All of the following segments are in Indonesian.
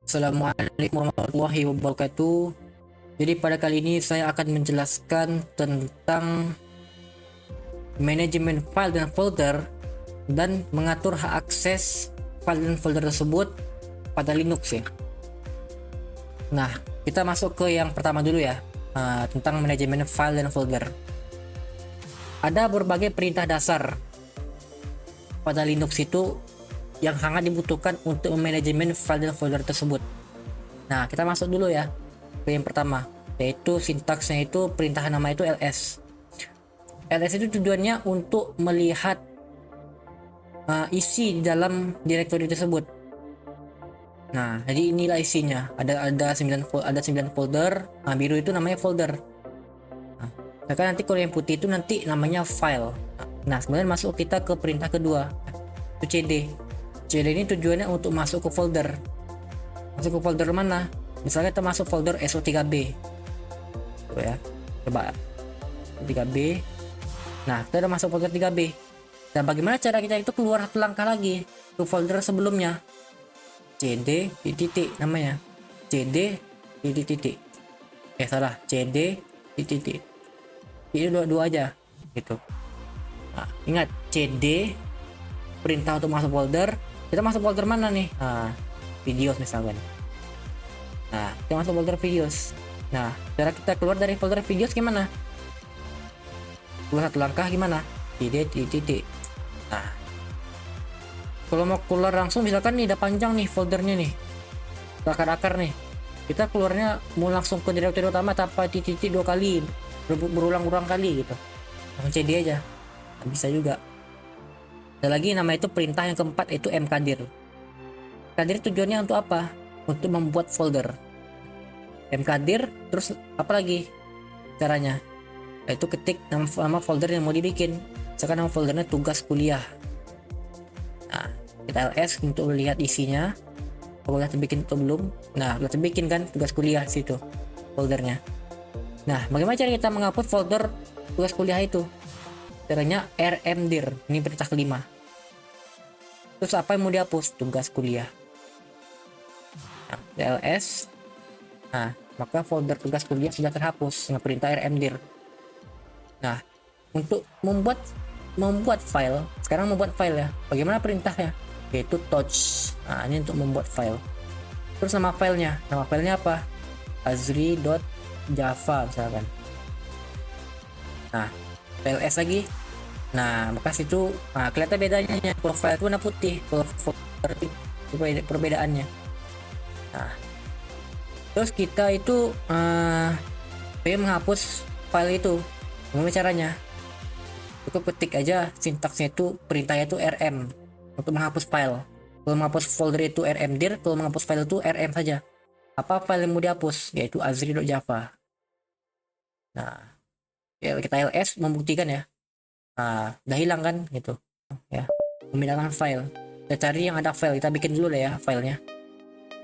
Assalamualaikum warahmatullahi wabarakatuh. Jadi pada kali ini saya akan menjelaskan tentang manajemen file dan folder dan mengatur hak akses file dan folder tersebut pada Linux ya. Nah, kita masuk ke yang pertama dulu ya, tentang manajemen file dan folder. Ada berbagai perintah dasar pada Linux itu yang sangat dibutuhkan untuk manajemen file dan folder tersebut. Nah, kita masuk dulu ya ke yang pertama, yaitu sintaksnya itu perintah nama itu ls. Ls itu tujuannya untuk melihat isi di dalam direktori tersebut. Nah, jadi inilah isinya. Ada 9 folder. Nah, biru itu namanya folder. Nah, nanti kalau yang putih itu nanti namanya file. Nah, kemudian masuk kita ke perintah kedua, itu cd. CD ini tujuannya untuk masuk ke folder. Masuk ke folder mana? Misalnya kita masuk folder SO3B. Tuh ya. Coba 3B. Nah, kita udah masuk folder 3B. Dan bagaimana cara kita itu keluar satu langkah lagi ke folder sebelumnya? CD titik namanya. CD titik. Salah. CD titik. Ini dua aja gitu. Nah, ingat CD perintah untuk masuk folder. Kita masuk folder mana nih? Nah, videos misalkan. Nah, kita masuk folder videos. Nah, cara kita keluar dari folder videos gimana? Keluar satu langkah gimana? Titik. Nah, kalau mau keluar langsung misalkan nih udah panjang nih foldernya nih, akar-akar nih, kita keluarnya mau langsung ke direktori utama tanpa titik dua kali, berulang-ulang kali gitu, langsung cd aja. Nah, bisa juga. Ada lagi nama itu perintah yang keempat, itu mkdir. Mkdir tujuannya untuk apa? Untuk membuat folder. Mkdir terus apa lagi caranya? Yaitu ketik nama folder yang mau dibikin. Sekarang nama foldernya tugas kuliah. Nah, kita ls untuk melihat isinya. Apakah terbikin atau belum? Nah, udah terbikin kan tugas kuliah situ foldernya. Nah, bagaimana cara kita menghapus folder tugas kuliah itu? Caranya rmdir. Ini perintah kelima. Terus apa yang mau dihapus? Tugas kuliah. Nah, ls. Nah, maka folder tugas kuliah sudah terhapus dengan perintah rmdir. Nah, untuk membuat file, sekarang membuat file ya. Bagaimana perintahnya? Yaitu touch. Nah, ini untuk membuat file. Terus nama filenya. Nama filenya apa? azri.java misalkan. Nah, ls lagi. Nah, maka situ kelihatan bedanya. Profile itu warna putih, folder itu perbedaannya. Nah, terus kita itu pengen menghapus file itu. Gimana caranya? Cukup ketik aja sintaksnya itu, perintahnya itu rm untuk menghapus file. Kalau menghapus folder itu rmdir, kalau menghapus file itu rm saja. Apa file yang mau dihapus? Yaitu azri.java. Nah, ya kita ls membuktikan ya. Nah, udah hilang kan gitu ya, memindahkan file. Kita cari yang ada file, kita bikin dulu deh ya filenya,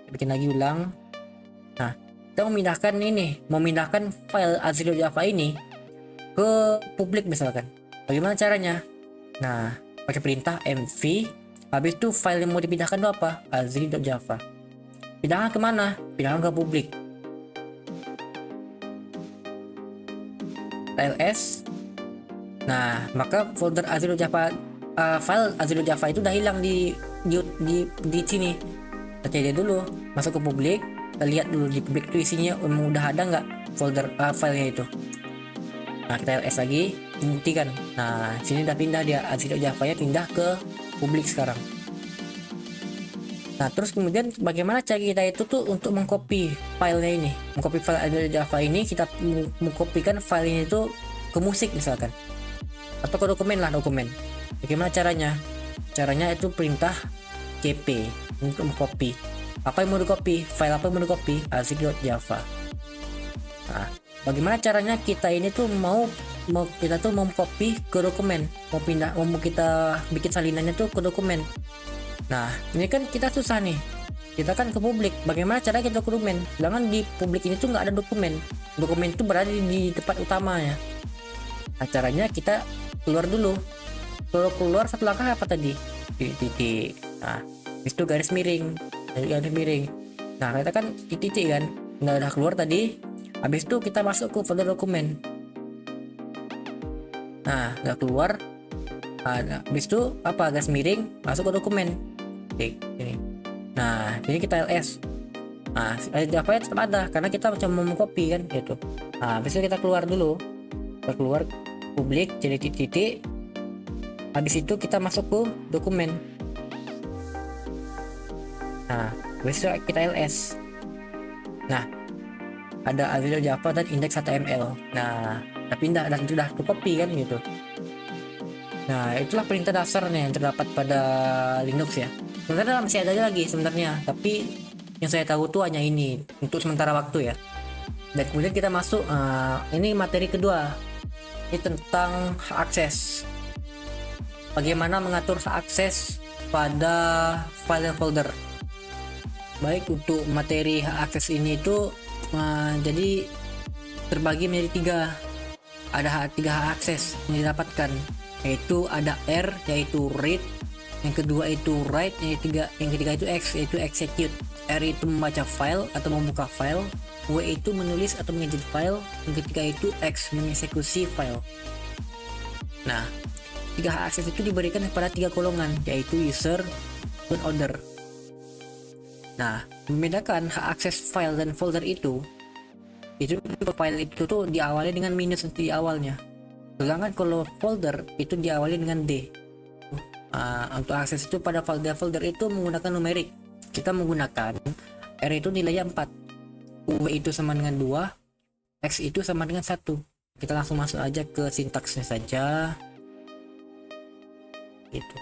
kita bikin lagi ulang. Nah, kita memindahkan file azri.java ini ke publik misalkan. Bagaimana caranya? Nah, pakai perintah mv, habis itu file yang mau dipindahkan itu apa? azri.java. Pindahkan kemana? Pindahkan ke publik. ls. Nah, maka folder azri.java, file azri.java itu udah hilang di sini. Kita cari dulu, masuk ke publik, kita lihat dulu di publik itu isinya udah ada nggak folder filenya itu. Nah, kita ls lagi membuktikan. Nah, sini udah pindah dia, azri.java nya pindah ke publik sekarang. Nah, terus kemudian bagaimana cara kita itu tuh untuk mengcopy filenya ini, mengcopy file azri.java ini, kita mengkopikan filenya itu ke musik misalkan, atau ke dokumen. Bagaimana caranya? Caranya itu perintah cp untuk mengcopy. Apa yang mau di-copy? File apa yang mau di-copy? azri.java. Nah, bagaimana caranya kita ini tuh mau kita tuh mau copy ke dokumen, mau kita bikin salinannya tuh ke dokumen. Nah, ini kan kita susah nih. Kita kan ke publik. Bagaimana cara kita ke dokumen? Sedangkan di publik ini tuh nggak ada dokumen. Dokumen itu berada di tempat utamanya. Nah, caranya kita keluar dulu. Kalau keluar satu langkah apa tadi? Titik. Nah, itu garis miring. Nah, kita kan titik kan, udah keluar tadi. Habis itu kita masuk ke folder dokumen. Nah, udah keluar. Nah, habis itu apa, garis miring masuk ke dokumen. Klik ini. Nah, ini kita ls. Nah, Java tetap ada karena kita cuma mau copy kan gitu. Nah, habis itu kita keluar dulu. Kita keluar publik jadi titik. Habis itu kita masuk ke dokumen. Nah, habis itu kita ls. Nah, ada Visual Java dan index HTML. Nah, tapi pindah dan sudah ke copy kan gitu. Nah, itulah perintah dasarnya yang terdapat pada Linux ya. Sebenarnya masih ada lagi sebenarnya, tapi yang saya tahu tuh hanya ini untuk sementara waktu ya. Dan kemudian kita masuk, ini materi kedua, ini tentang hak akses. Bagaimana mengatur hak akses pada file dan folder. Baik, untuk materi hak akses ini itu jadi terbagi menjadi tiga. Ada tiga hak akses yang didapatkan, yaitu ada R yaitu read, yang kedua itu write, yang ketiga itu X yaitu execute. R itu membaca file atau membuka file, W itu menulis atau mengedit file, yang ketiga itu X mengeksekusi file. Nah, tiga hak akses itu diberikan kepada tiga golongan, yaitu user dan owner. Nah, membedakan hak akses file dan folder itu file itu tuh diawali dengan minus di awalnya, sedangkan kalau folder itu diawali dengan D. Untuk akses itu pada folder itu menggunakan numerik. Kita menggunakan R itu nilainya 4, W itu sama dengan 2, X itu sama dengan 1. Kita langsung masuk aja ke sintaksnya saja gitu.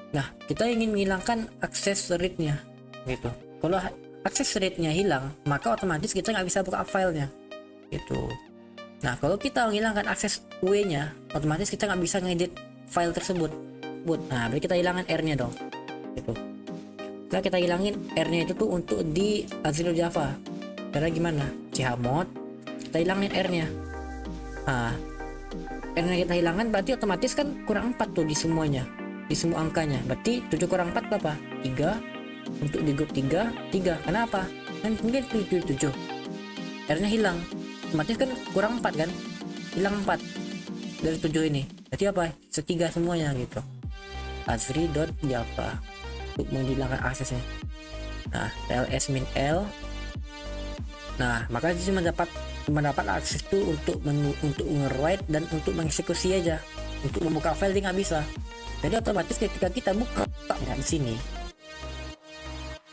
Nah, kita ingin menghilangkan akses read-nya gitu. Kalau akses read-nya hilang, maka otomatis kita nggak bisa buka filenya gitu. Nah, kalau kita menghilangkan akses W-nya, otomatis kita nggak bisa ngedit file tersebut. Nah, berarti kita hilangkan R-nya dong gitu. Nah, kita hilangin R-nya itu tuh untuk di Azure Java. Cara gimana? chmod, kita hilangin R-nya. Nah, R-nya kita hilangkan berarti otomatis kan kurang 4 tuh di semuanya, di semua angkanya. Berarti 7 kurang 4 berapa? 3. Untuk di grup 3. Kenapa? Kan mungkin 7. R-nya hilang, otomatis kan kurang 4 kan? Hilang 4 dari 7 ini. Berarti apa? Setiga semuanya gitu. Azure.java untuk menghilangkan aksesnya. Nah, ls min l. Nah, maka sih mendapat akses itu untuk nge-write dan untuk mengeksekusi aja. Untuk membuka file dia nggak bisa. Jadi otomatis ketika kita buka di sini.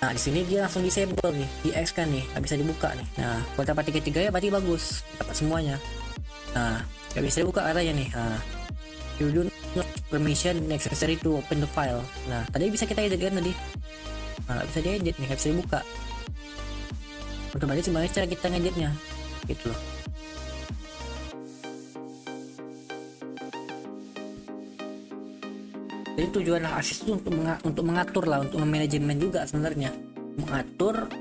Nah, di sini dia langsung disable nih, di X kan nih, nggak bisa dibuka nih. Nah, kalau dapat 3 ya berarti bagus, dapat semuanya. Nah, nggak bisa dibuka katanya nih. Nah, you do not permission necessary to open the file. Nah, tadi bisa kita edit kan tadi. Nah, nggak bisa diedit nih, nggak bisa dibuka. Otomatis sebenarnya cara kita ngeditnya, gitu loh. Jadi tujuan akses itu untuk mengatur lah, untuk manajemen juga sebenarnya, mengatur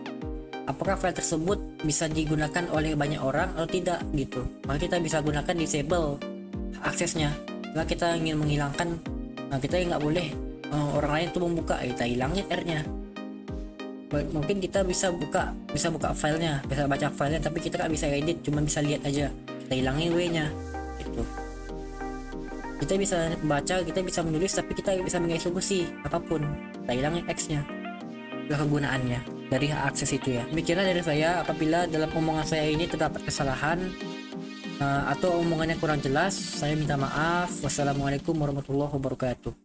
apakah file tersebut bisa digunakan oleh banyak orang atau tidak gitu. Maka kita bisa gunakan disable aksesnya. Kalau kita ingin menghilangkan, kita nggak boleh orang lain tuh membuka, kita hilangin R-nya. Mungkin kita bisa buka filenya, bisa baca filenya, tapi kita nggak bisa edit, cuma bisa lihat aja. Kita hilangin W-nya gitu. Kita bisa baca, kita bisa menulis, tapi kita bisa mengeksekusi apapun. Kita hilangin X-nya. Itulah kegunaannya dari hak akses itu ya. Demikianlah dari saya. Apabila dalam omongan saya ini terdapat kesalahan atau omongannya kurang jelas, saya minta maaf. Wassalamualaikum warahmatullahi wabarakatuh.